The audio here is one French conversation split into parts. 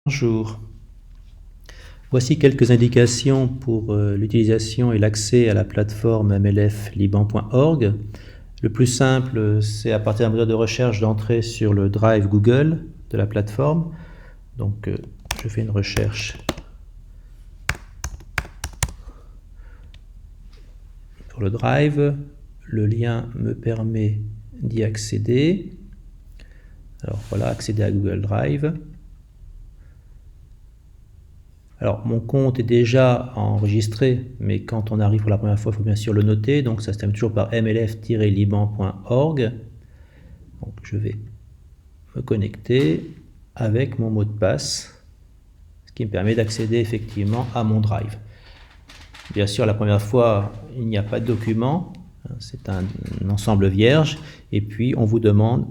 Bonjour. Voici quelques indications pour l'utilisation et l'accès à la plateforme mlfliban.org. Le plus simple, c'est à partir d'un moteur de recherche d'entrer sur le Drive Google de la plateforme. Donc, je fais une recherche pour le Drive. Le lien me permet d'y accéder. Alors voilà, accéder à Google Drive. Alors, mon compte est déjà enregistré, mais quand on arrive pour la première fois, il faut bien sûr le noter. Donc, ça se termine toujours par mlf-liban.org. Donc, je vais me connecter avec mon mot de passe, ce qui me permet d'accéder effectivement à mon Drive. Bien sûr, la première fois, il n'y a pas de document. C'est un ensemble vierge. Et puis, on vous demande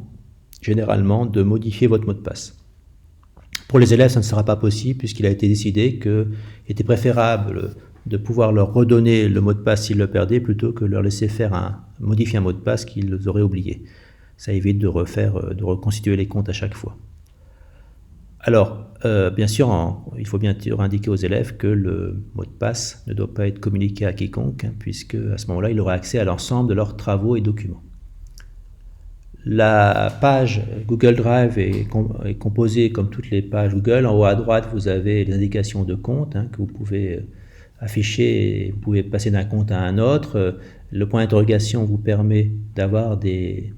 généralement de modifier votre mot de passe. Pour les élèves, ça ne sera pas possible puisqu'il a été décidé qu'il était préférable de pouvoir leur redonner le mot de passe s'ils le perdaient plutôt que de leur laisser modifier un mot de passe qu'ils auraient oublié. Ça évite de reconstituer les comptes à chaque fois. Alors, bien sûr, il faut bien indiquer aux élèves que le mot de passe ne doit pas être communiqué à quiconque, puisque à ce moment-là, il aura accès à l'ensemble de leurs travaux et documents. La page Google Drive est composée comme toutes les pages Google. En haut à droite, vous avez les indications de compte que vous pouvez afficher et vous pouvez passer d'un compte à un autre. Le point d'interrogation vous permet d'avoir des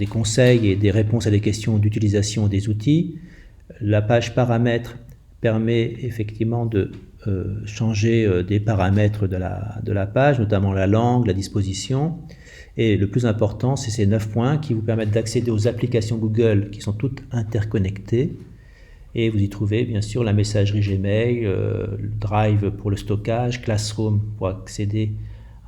conseils et des réponses à des questions d'utilisation des outils. La page paramètres permet effectivement de changer des paramètres de la page, notamment la langue, la disposition. Et le plus important, c'est ces 9 points qui vous permettent d'accéder aux applications Google qui sont toutes interconnectées. Et vous y trouvez bien sûr la messagerie Gmail, le Drive pour le stockage, Classroom pour accéder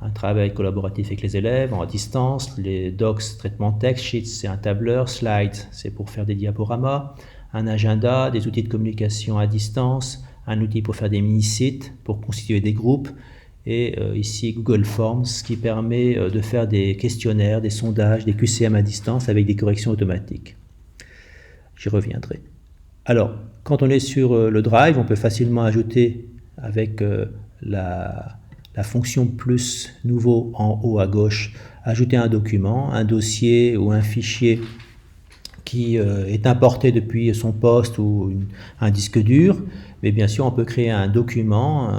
à un travail collaboratif avec les élèves à distance, les Docs, traitement texte, Sheets, c'est un tableur, Slides, c'est pour faire des diaporamas, un agenda, des outils de communication à distance, un outil pour faire des mini-sites, pour constituer des groupes, et ici Google Forms qui permet de faire des questionnaires, des sondages, des QCM à distance avec des corrections automatiques. J'y reviendrai. Alors, quand on est sur le Drive, on peut facilement ajouter avec la fonction plus nouveau en haut à gauche, ajouter un document, un dossier ou un fichier qui est importé depuis son poste ou un disque dur. Mais bien sûr, on peut créer un document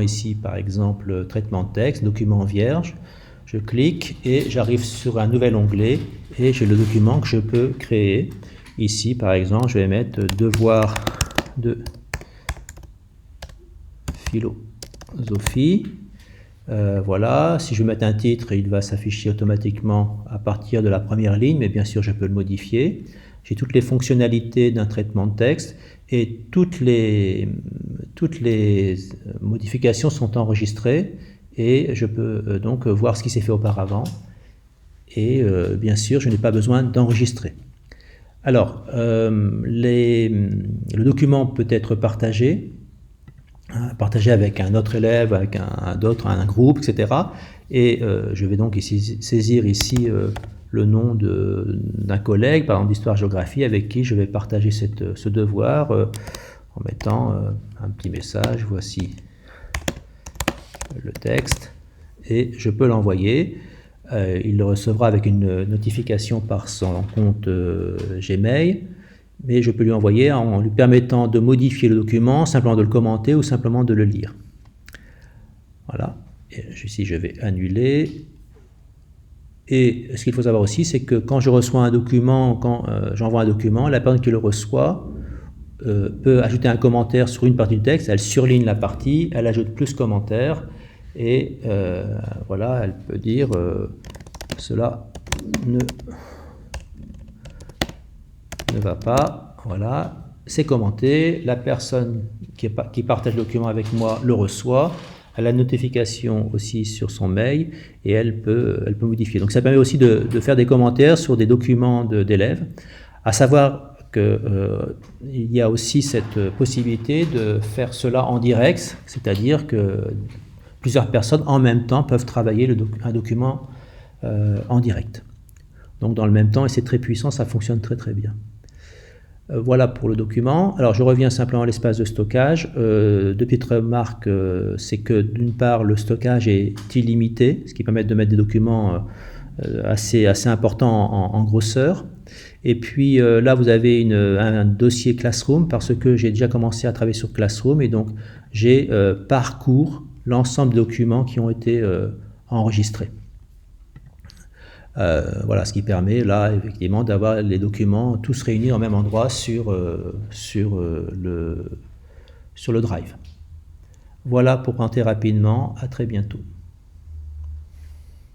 ici par exemple traitement de texte, document vierge. Je clique et j'arrive sur un nouvel onglet et j'ai le document que je peux créer. Ici par exemple, je vais mettre devoir de philosophie. Voilà, si je mets un titre, il va s'afficher automatiquement à partir de la première ligne, mais bien sûr je peux le modifier. J'ai toutes les fonctionnalités d'un traitement de texte et toutes les modifications sont enregistrées et je peux donc voir ce qui s'est fait auparavant et bien sûr je n'ai pas besoin d'enregistrer. Alors, le document peut être partagé avec un autre élève, avec un groupe, etc. Et je vais donc ici saisir le nom d'un collègue, par exemple d'histoire-géographie, avec qui je vais partager ce devoir en mettant un petit message, voici le texte, et je peux l'envoyer. Il le recevra avec une notification par son compte Gmail, mais je peux lui envoyer en lui permettant de modifier le document, simplement de le commenter ou simplement de le lire. Voilà, et ici je vais annuler. Et ce qu'il faut savoir aussi, c'est que quand je reçois un document, quand j'envoie un document, la personne qui le reçoit peut ajouter un commentaire sur une partie du texte, elle surligne la partie, elle ajoute plus commentaire, et voilà, elle peut dire cela ne va pas, voilà, c'est commenté, la personne qui partage le document avec moi le reçoit, elle a la notification aussi sur son mail et elle peut modifier. Donc ça permet aussi de faire des commentaires sur des documents d'élèves, à savoir qu'il y a aussi cette possibilité de faire cela en direct, c'est-à-dire que plusieurs personnes en même temps peuvent travailler un document en direct. Donc dans le même temps, et c'est très puissant, ça fonctionne très très bien. Voilà pour le document. Alors je reviens simplement à l'espace de stockage. Deux petites remarques, c'est que d'une part le stockage est illimité, ce qui permet de mettre des documents assez importants en grosseur. Et puis là vous avez un dossier Classroom parce que j'ai déjà commencé à travailler sur Classroom et donc j'ai parcours l'ensemble des documents qui ont été enregistrés. Voilà, ce qui permet là effectivement d'avoir les documents tous réunis au même endroit sur le Drive. Voilà pour présenter rapidement, à très bientôt.